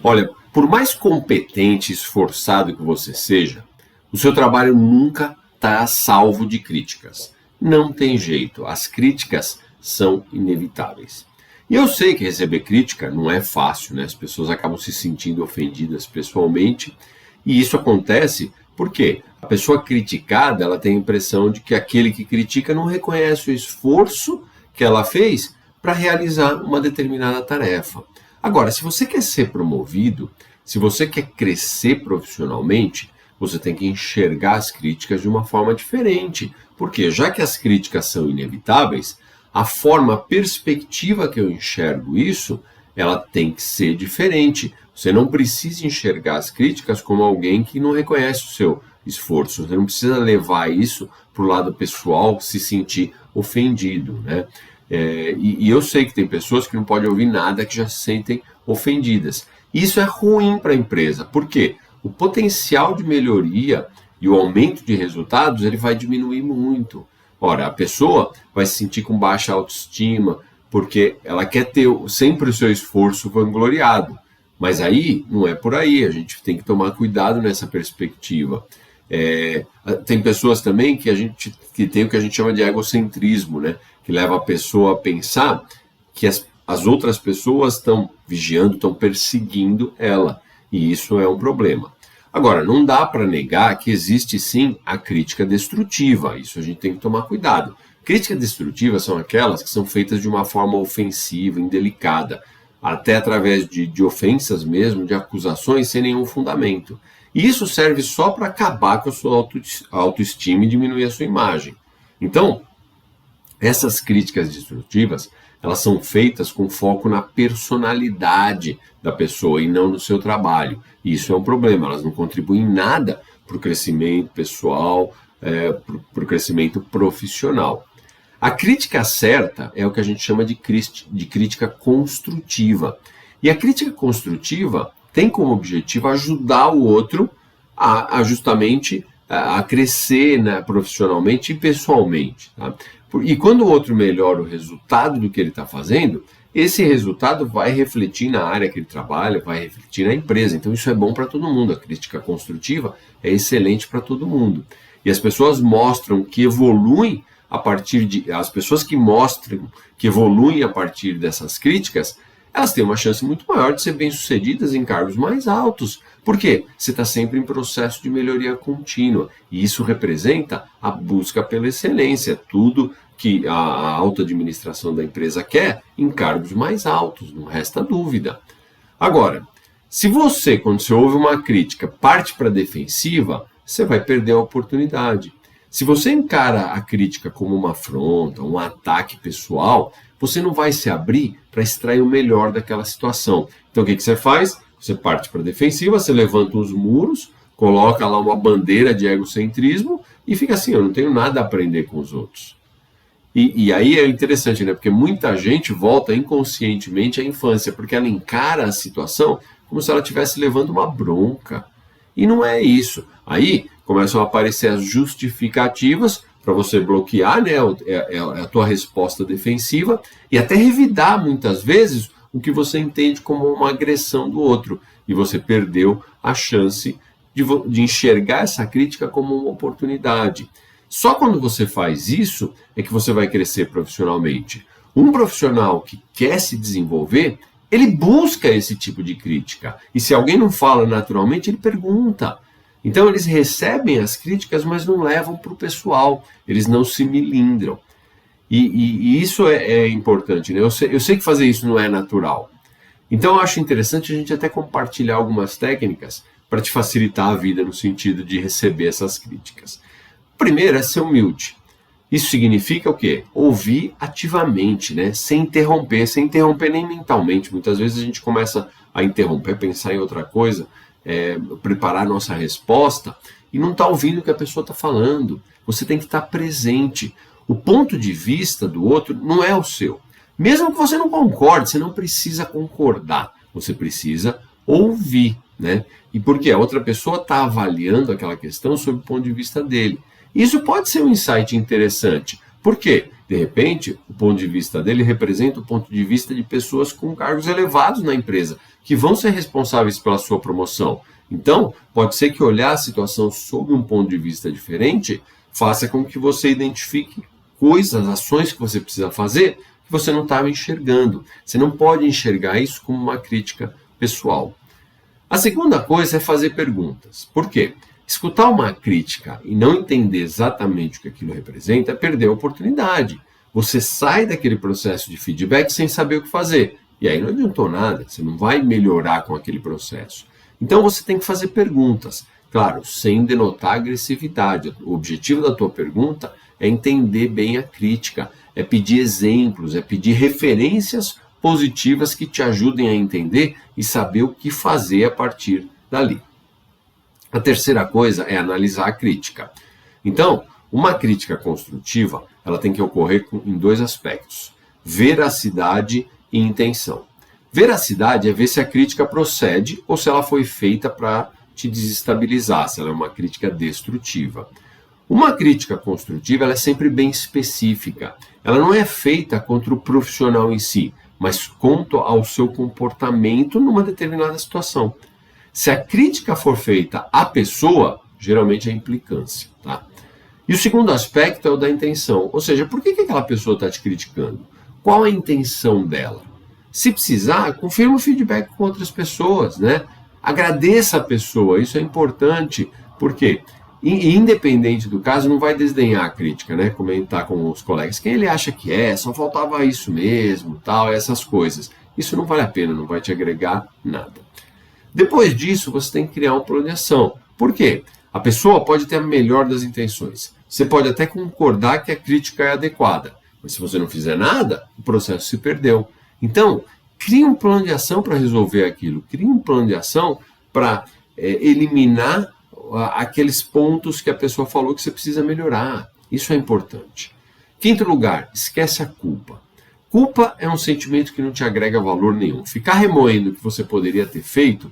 Olha, por mais competente e esforçado que você seja, o seu trabalho nunca está salvo de críticas. Não tem jeito, as críticas são inevitáveis. E eu sei que receber crítica não é fácil, né? As pessoas acabam se sentindo ofendidas pessoalmente, e isso acontece porque a pessoa criticada, ela tem a impressão de que aquele que critica não reconhece o esforço que ela fez para realizar uma determinada tarefa. Agora, se você quer ser promovido, se você quer crescer profissionalmente, você tem que enxergar as críticas de uma forma diferente. Porque já que as críticas são inevitáveis, a forma, a perspectiva que eu enxergo isso, ela tem que ser diferente. Você não precisa enxergar as críticas como alguém que não reconhece o seu esforço. Você não precisa levar isso para o lado pessoal, se sentir ofendido, né? E eu sei que tem pessoas que não podem ouvir nada que já se sentem ofendidas. Isso é ruim para a empresa. Por quê? O potencial de melhoria e o aumento de resultados ele vai diminuir muito. Ora, a pessoa vai se sentir com baixa autoestima, porque ela quer ter sempre o seu esforço vangloriado. Mas aí, não é por aí, a gente tem que tomar cuidado nessa perspectiva. Tem pessoas também que tem o que a gente chama de egocentrismo, né? Que leva a pessoa a pensar que as outras pessoas estão vigiando, estão perseguindo ela. E isso é um problema. Agora, não dá para negar que existe sim a crítica destrutiva. Isso a gente tem que tomar cuidado. Críticas destrutivas são aquelas que são feitas de uma forma ofensiva, indelicada, até através de ofensas mesmo, de acusações sem nenhum fundamento. E isso serve só para acabar com a sua autoestima e diminuir a sua imagem. Então, essas críticas destrutivas, elas são feitas com foco na personalidade da pessoa e não no seu trabalho. E isso é um problema, elas não contribuem em nada para o crescimento pessoal, para o crescimento profissional. A crítica certa é o que a gente chama de crítica construtiva. E a crítica construtiva tem como objetivo ajudar o outro justamente a crescer, né, profissionalmente e pessoalmente. Tá? E quando o outro melhora o resultado do que ele está fazendo, esse resultado vai refletir na área que ele trabalha, vai refletir na empresa. Então isso é bom para todo mundo. A crítica construtiva é excelente para todo mundo. E as pessoas mostram que evoluem as pessoas que mostram que evoluem a partir dessas críticas, elas têm uma chance muito maior de ser bem-sucedidas em cargos mais altos. Por quê? Você está sempre em processo de melhoria contínua. E isso representa a busca pela excelência. Tudo que a alta administração da empresa quer em cargos mais altos, não resta dúvida. Agora, se você, quando você ouve uma crítica, parte para a defensiva, você vai perder a oportunidade. Se você encara a crítica como uma afronta, um ataque pessoal, você não vai se abrir para extrair o melhor daquela situação. Então o que você faz? Você parte para a defensiva, você levanta os muros, coloca lá uma bandeira de egocentrismo e fica assim, eu não tenho nada a aprender com os outros. E aí é interessante, né? Porque muita gente volta inconscientemente à infância, porque ela encara a situação como se ela estivesse levando uma bronca. E não é isso. Aí começam a aparecer as justificativas para você bloquear, né, a tua resposta defensiva e até revidar muitas vezes o que você entende como uma agressão do outro. E você perdeu a chance de enxergar essa crítica como uma oportunidade. Só quando você faz isso é que você vai crescer profissionalmente. Um profissional que quer se desenvolver, ele busca esse tipo de crítica. E se alguém não fala naturalmente, ele pergunta. Então eles recebem as críticas, mas não levam para o pessoal. Eles não se milindram. E isso é importante, né? Eu sei que fazer isso não é natural. Então eu acho interessante a gente até compartilhar algumas técnicas para te facilitar a vida no sentido de receber essas críticas. Primeiro é ser humilde. Isso significa o quê? Ouvir ativamente, né? Sem interromper nem mentalmente. Muitas vezes a gente começa a interromper, pensar em outra coisa, preparar a nossa resposta e não está ouvindo o que a pessoa está falando. Você tem que estar presente. O ponto de vista do outro não é o seu. Mesmo que você não concorde, você não precisa concordar. Você precisa ouvir, né? E porque a outra pessoa está avaliando aquela questão sob o ponto de vista dele. Isso pode ser um insight interessante Por quê? De repente, o ponto de vista dele representa o ponto de vista de pessoas com cargos elevados na empresa, que vão ser responsáveis pela sua promoção. Então, pode ser que olhar a situação sob um ponto de vista diferente faça com que você identifique coisas, ações que você precisa fazer que você não estava enxergando. Você não pode enxergar isso como uma crítica pessoal. A segunda coisa é fazer perguntas. Por quê? Escutar uma crítica e não entender exatamente o que aquilo representa é perder a oportunidade. Você sai daquele processo de feedback sem saber o que fazer. E aí não adiantou nada, você não vai melhorar com aquele processo. Então você tem que fazer perguntas. Claro, sem denotar agressividade. O objetivo da tua pergunta é entender bem a crítica, é pedir exemplos, é pedir referências positivas que te ajudem a entender e saber o que fazer a partir dali. A terceira coisa é analisar a crítica. Então, uma crítica construtiva, ela tem que ocorrer em dois aspectos: veracidade e intenção. Veracidade é ver se a crítica procede ou se ela foi feita para te desestabilizar, se ela é uma crítica destrutiva. Uma crítica construtiva, ela é sempre bem específica. Ela não é feita contra o profissional em si, mas quanto ao seu comportamento numa determinada situação. Se a crítica for feita à pessoa, geralmente é implicância, tá? E o segundo aspecto é o da intenção, ou seja, por que aquela pessoa está te criticando? Qual a intenção dela? Se precisar, confirma o feedback com outras pessoas, né? Agradeça a pessoa, isso é importante, porque independente do caso, não vai desdenhar a crítica, né? Comentar com os colegas quem ele acha que é, só faltava isso mesmo, tal, essas coisas. Isso não vale a pena, não vai te agregar nada. Depois disso, você tem que criar um plano de ação. Por quê? A pessoa pode ter a melhor das intenções. Você pode até concordar que a crítica é adequada, mas se você não fizer nada, o processo se perdeu. Então, crie um plano de ação para resolver aquilo. Crie um plano de ação para eliminar aqueles pontos que a pessoa falou que você precisa melhorar. Isso é importante. Quinto lugar, esquece a culpa. Culpa é um sentimento que não te agrega valor nenhum. Ficar remoendo o que você poderia ter feito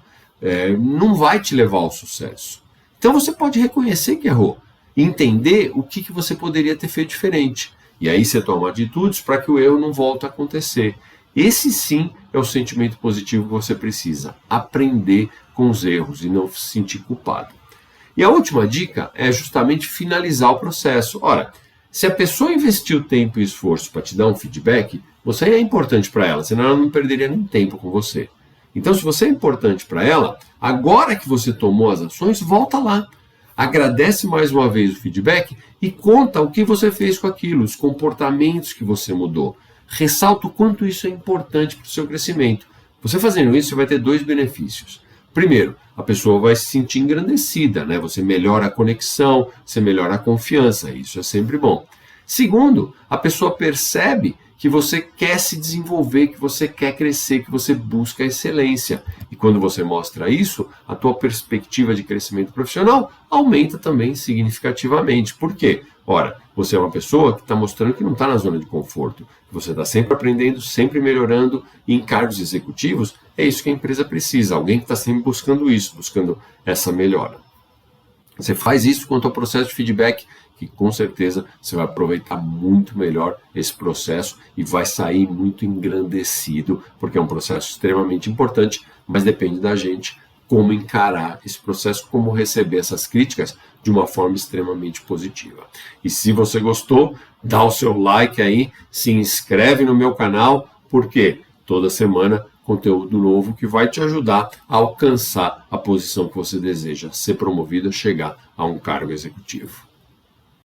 não vai te levar ao sucesso. Então você pode reconhecer que errou e entender o que você poderia ter feito diferente. E aí você toma atitudes para que o erro não volte a acontecer. Esse sim é o sentimento positivo que você precisa. Aprender com os erros e não se sentir culpado. E a última dica é justamente finalizar o processo. Ora, se a pessoa investiu tempo e esforço para te dar um feedback, você é importante para ela, senão ela não perderia nem tempo com você. Então, se você é importante para ela, agora que você tomou as ações, volta lá. Agradece mais uma vez o feedback e conta o que você fez com aquilo, os comportamentos que você mudou. Ressalta o quanto isso é importante para o seu crescimento. Você fazendo isso, você vai ter dois benefícios. Primeiro, a pessoa vai se sentir engrandecida, né? Você melhora a conexão, você melhora a confiança, isso é sempre bom. Segundo, a pessoa percebe que você quer se desenvolver, que você quer crescer, que você busca a excelência. E quando você mostra isso, a tua perspectiva de crescimento profissional aumenta também significativamente. Por quê? Ora, você é uma pessoa que está mostrando que não está na zona de conforto, que você está sempre aprendendo, sempre melhorando, e em cargos executivos é isso que a empresa precisa, alguém que está sempre buscando isso, buscando essa melhora. Você faz isso quanto ao processo de feedback, que com certeza você vai aproveitar muito melhor esse processo e vai sair muito engrandecido, porque é um processo extremamente importante, mas depende da gente como encarar esse processo, como receber essas críticas de uma forma extremamente positiva. E se você gostou, dá o seu like aí, se inscreve no meu canal, porque toda semana conteúdo novo que vai te ajudar a alcançar a posição que você deseja, ser promovido, chegar a um cargo executivo.